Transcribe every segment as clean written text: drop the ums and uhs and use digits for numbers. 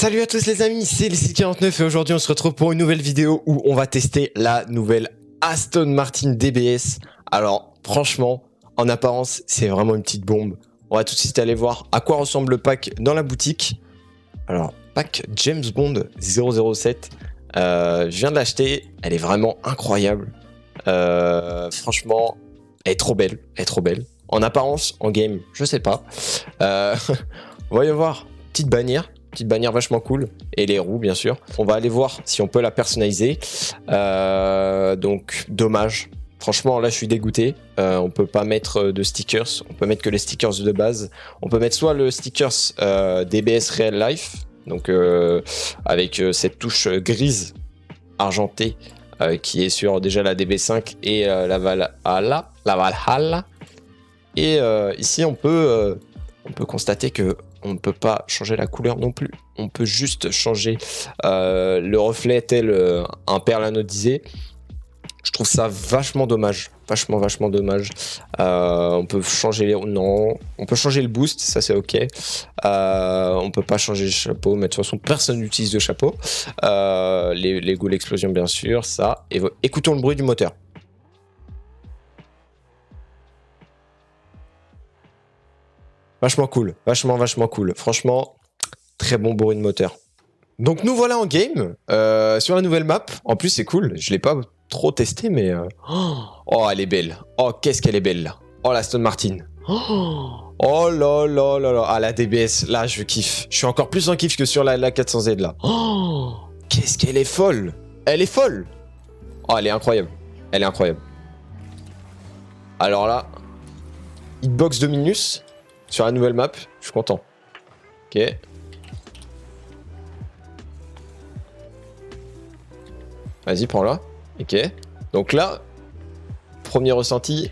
Salut à tous les amis, c'est Leslie49 et aujourd'hui on se retrouve pour une nouvelle vidéo où on va tester la nouvelle Aston Martin DBS. Alors franchement, en apparence, c'est vraiment une petite bombe. On va tout de suite aller voir à quoi ressemble le pack dans la boutique. Alors, pack James Bond 007. Je viens de l'acheter, elle est vraiment incroyable. Franchement, elle est trop belle, elle est trop belle. En apparence, en game, je sais pas. Voyons voir, petite bannière vachement cool, et les roues bien sûr. On va aller voir si on peut la personnaliser. Donc dommage. Franchement là je suis dégoûté. On peut pas mettre de stickers, on peut mettre que les stickers de base. On peut mettre soit le stickers DBS Real Life, donc avec cette touche grise argentée qui est sur déjà la DB5 et la Valhalla. Et ici on peut constater que on ne peut pas changer la couleur non plus. On peut juste changer le reflet tel un perle anodisé. Je trouve ça vachement dommage. Vachement dommage. On peut changer les... Non. On peut changer le boost, ça c'est ok. On peut pas changer le chapeau, mais de toute façon personne n'utilise de chapeau. Les goûts d'explosion bien sûr, ça. Et écoutons le bruit du moteur. Vachement cool, vachement cool. Franchement, très bon bruit de moteur. Donc nous voilà en game, sur la nouvelle map. En plus c'est cool, je l'ai pas trop testé mais... Oh elle est belle, oh qu'est-ce qu'elle est belle là. Oh la Aston Martin. Oh là. Ah la DBS, là je kiffe. Je suis encore plus en kiff que sur la 400Z là. Oh, qu'est-ce qu'elle est folle. Elle est folle. Oh elle est incroyable, elle est incroyable. Alors là, hitbox Dominus. Sur la nouvelle map, je suis content. Ok. Vas-y, prends-la. Ok. Donc là, premier ressenti.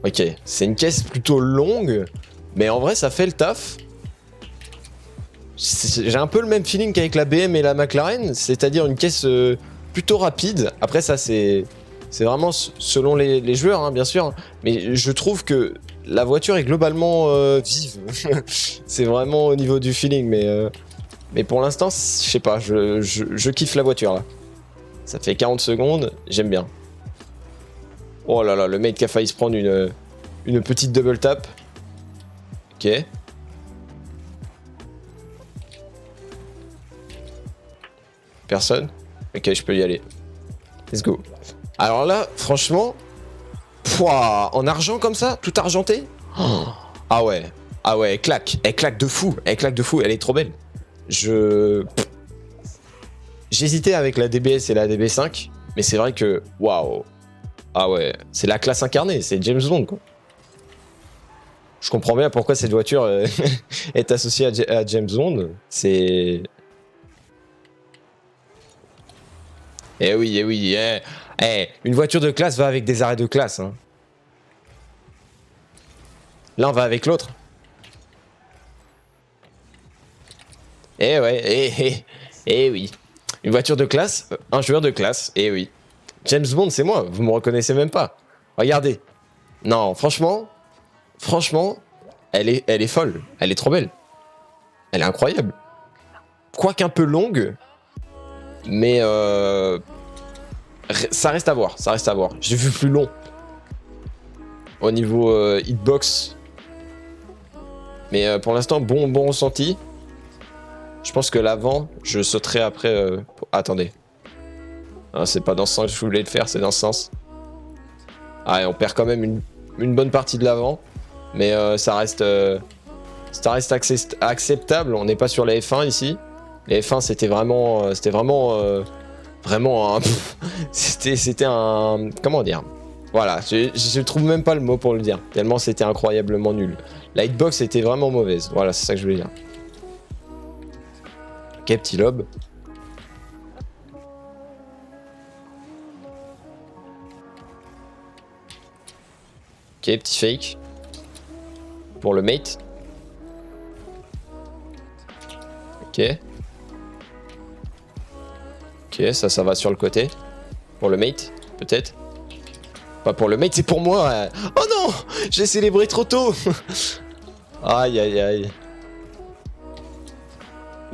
Ok, c'est une caisse plutôt longue, mais en vrai, ça fait le taf. J'ai un peu le même feeling qu'avec la BM et la McLaren, c'est-à-dire une caisse plutôt rapide. Après, ça, c'est vraiment selon les joueurs, hein, bien sûr. Mais je trouve que la voiture est globalement vive. C'est vraiment au niveau du feeling, mais pour l'instant, je sais pas, je kiffe la voiture là. Ça fait 40 secondes, j'aime bien. Oh là là, le mate qui a failli se prendre une petite double tap. Ok. Personne? Ok, je peux y aller. Let's go. Alors là, franchement... Pouah, en argent comme ça, tout argenté. Oh, ah ouais, elle claque de fou, elle est trop belle. J'hésitais avec la DBS et la DB5, mais c'est vrai que, waouh, ah ouais, c'est la classe incarnée, c'est James Bond quoi. Je comprends bien pourquoi cette voiture est associée à James Bond, c'est... Eh oui, une voiture de classe va avec des arrêts de classe, hein. Là, on va avec l'autre. Eh ouais, eh oui. Une voiture de classe, un joueur de classe, eh oui. James Bond, c'est moi, vous me reconnaissez même pas. Regardez. Non, franchement, elle est folle. Elle est trop belle. Elle est incroyable. Quoique un peu longue, mais ça reste à voir, J'ai vu plus long. Au niveau hitbox. Mais pour l'instant, bon ressenti. Je pense que l'avant, je sauterai après... Attendez. Ah, c'est pas dans ce sens que je voulais le faire, c'est dans ce sens. Ah, et on perd quand même une bonne partie de l'avant. Mais ça reste acceptable. On n'est pas sur les F1 ici. Les F1, c'était vraiment c'était un... Comment dire? Voilà, je trouve même pas le mot pour le dire, tellement c'était incroyablement nul. La hitbox était vraiment mauvaise, voilà, c'est ça que je voulais dire. Ok, petit lob. Ok, petit fake. Pour le mate. Ok. Ok, ça va sur le côté. Pour le mate, peut-être. Pas pour le mate, c'est pour moi. Oh non, j'ai célébré trop tôt. Aïe.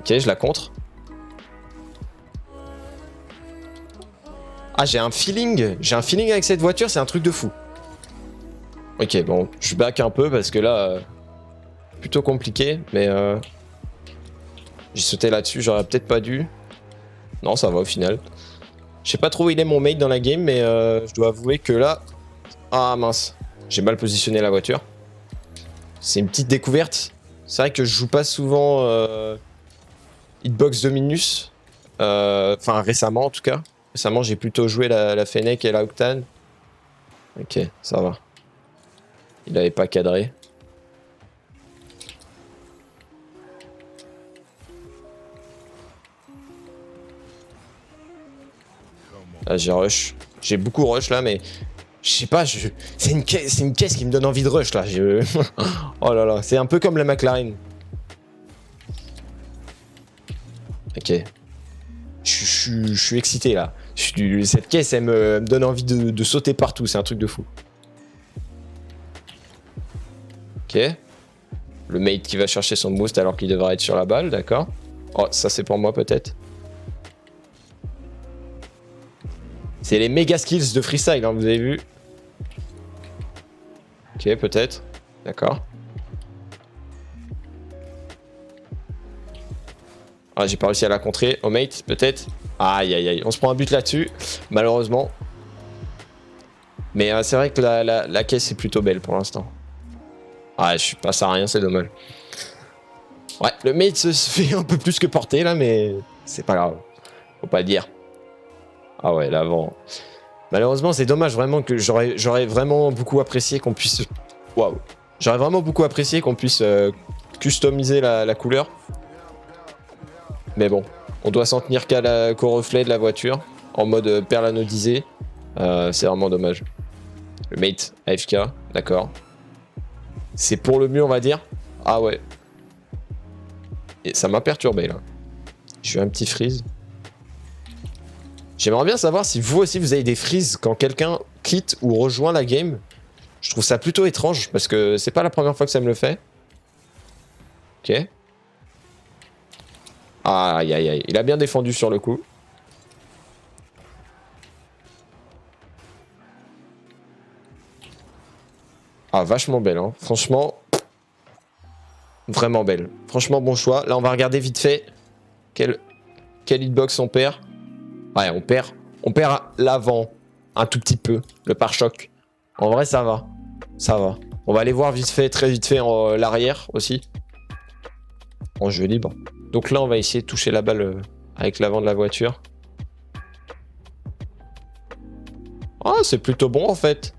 Ok, je la contre. Ah, j'ai un feeling avec cette voiture, c'est un truc de fou. Ok, bon, je back un peu parce que là, plutôt compliqué, mais j'ai sauté là-dessus, j'aurais peut-être pas dû. Non, ça va au final. Je sais pas trop où il est mon mate dans la game, mais je dois avouer que là... Ah mince, j'ai mal positionné la voiture. C'est une petite découverte. C'est vrai que je joue pas souvent Hitbox Dominus. Enfin, récemment en tout cas. Récemment, j'ai plutôt joué la Fennec et la Octane. Ok, ça va. Il avait pas cadré. Là, j'ai rush. J'ai beaucoup rush là, mais je sais pas. C'est une caisse qui me donne envie de rush là. Oh là là, c'est un peu comme la McLaren. Ok. Je suis excité là. Cette caisse, elle me donne envie de sauter partout. C'est un truc de fou. Ok. Le mate qui va chercher son boost alors qu'il devrait être sur la balle, d'accord. Oh, ça c'est pour moi peut-être. C'est les méga skills de freestyle, hein, vous avez vu. Ok, peut-être. D'accord. Ah, j'ai pas réussi à la contrer. Au mate, peut-être. Aïe, aïe, aïe. On se prend un but là-dessus, malheureusement. Mais c'est vrai que la caisse est plutôt belle pour l'instant. Ah, je suis pas à rien, c'est dommage. Ouais, le mate se fait un peu plus que porter là, mais c'est pas grave. Faut pas le dire. Ah ouais, l'avant. Malheureusement, c'est dommage vraiment que j'aurais vraiment beaucoup apprécié qu'on puisse... Waouh. J'aurais vraiment beaucoup apprécié qu'on puisse customiser la couleur. Mais bon, on doit s'en tenir qu'au reflet de la voiture, en mode perle anodisée. C'est vraiment dommage. Le mate AFK, d'accord. C'est pour le mieux, on va dire. Ah ouais. Et ça m'a perturbé là. J'ai eu un petit freeze. J'aimerais bien savoir si vous aussi vous avez des freezes quand quelqu'un quitte ou rejoint la game. Je trouve ça plutôt étrange parce que c'est pas la première fois que ça me le fait. Ok. Aïe aïe aïe. Il a bien défendu sur le coup. Ah, vachement belle, hein. Franchement, vraiment belle. Franchement, bon choix. Là, on va regarder vite fait quel hitbox on perd. Ouais, on perd l'avant un tout petit peu, le pare-choc. En vrai, ça va. Ça va. On va aller voir vite fait, très vite fait, l'arrière aussi. En jeu libre. Donc là, on va essayer de toucher la balle avec l'avant de la voiture. Ah, c'est plutôt bon en fait.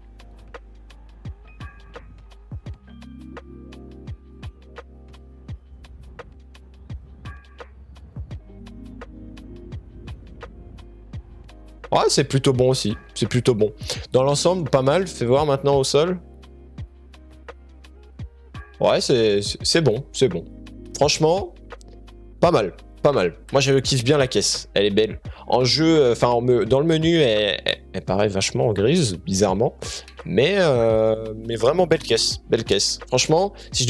Ouais, c'est plutôt bon aussi. C'est plutôt bon. Dans l'ensemble, pas mal. Fais voir maintenant au sol. Ouais, c'est bon. C'est bon. Franchement, pas mal. Pas mal. Moi, je kiffe bien la caisse. Elle est belle. En jeu, enfin, dans le menu, elle paraît vachement grise, bizarrement. Mais vraiment belle caisse. Belle caisse. Franchement, si je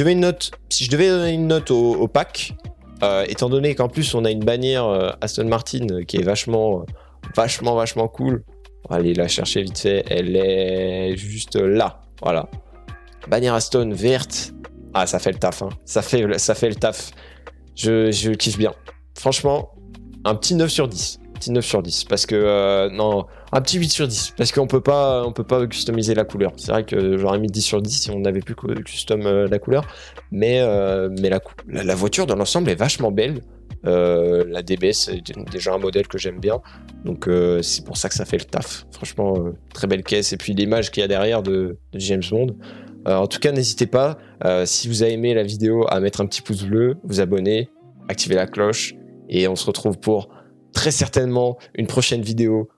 devais donner une note au pack, étant donné qu'en plus, on a une bannière Aston Martin qui est vachement cool. On va aller la chercher vite fait. Elle est juste là. Voilà. Bannière Aston verte. Ah, ça fait le taf. Hein. Ça fait le taf. Je kiffe bien. Franchement, un petit 9 sur 10. Petit 9 sur 10. Parce que... non, un petit 8 sur 10. Parce qu'on peut pas customiser la couleur. C'est vrai que j'aurais mis 10 sur 10 si on n'avait plus custom la couleur. Mais la voiture dans l'ensemble est vachement belle. La DBS c'est déjà un modèle que j'aime bien. Donc c'est pour ça que ça fait le taf. Franchement, très belle caisse. Et puis l'image qu'il y a derrière de James Bond. En tout cas, n'hésitez pas, si vous avez aimé la vidéo, à mettre un petit pouce bleu, vous abonner, activer la cloche, et on se retrouve pour très certainement une prochaine vidéo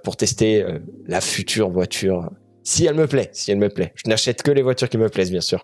pour tester la future voiture, si elle me plaît, Je n'achète que les voitures qui me plaisent, bien sûr.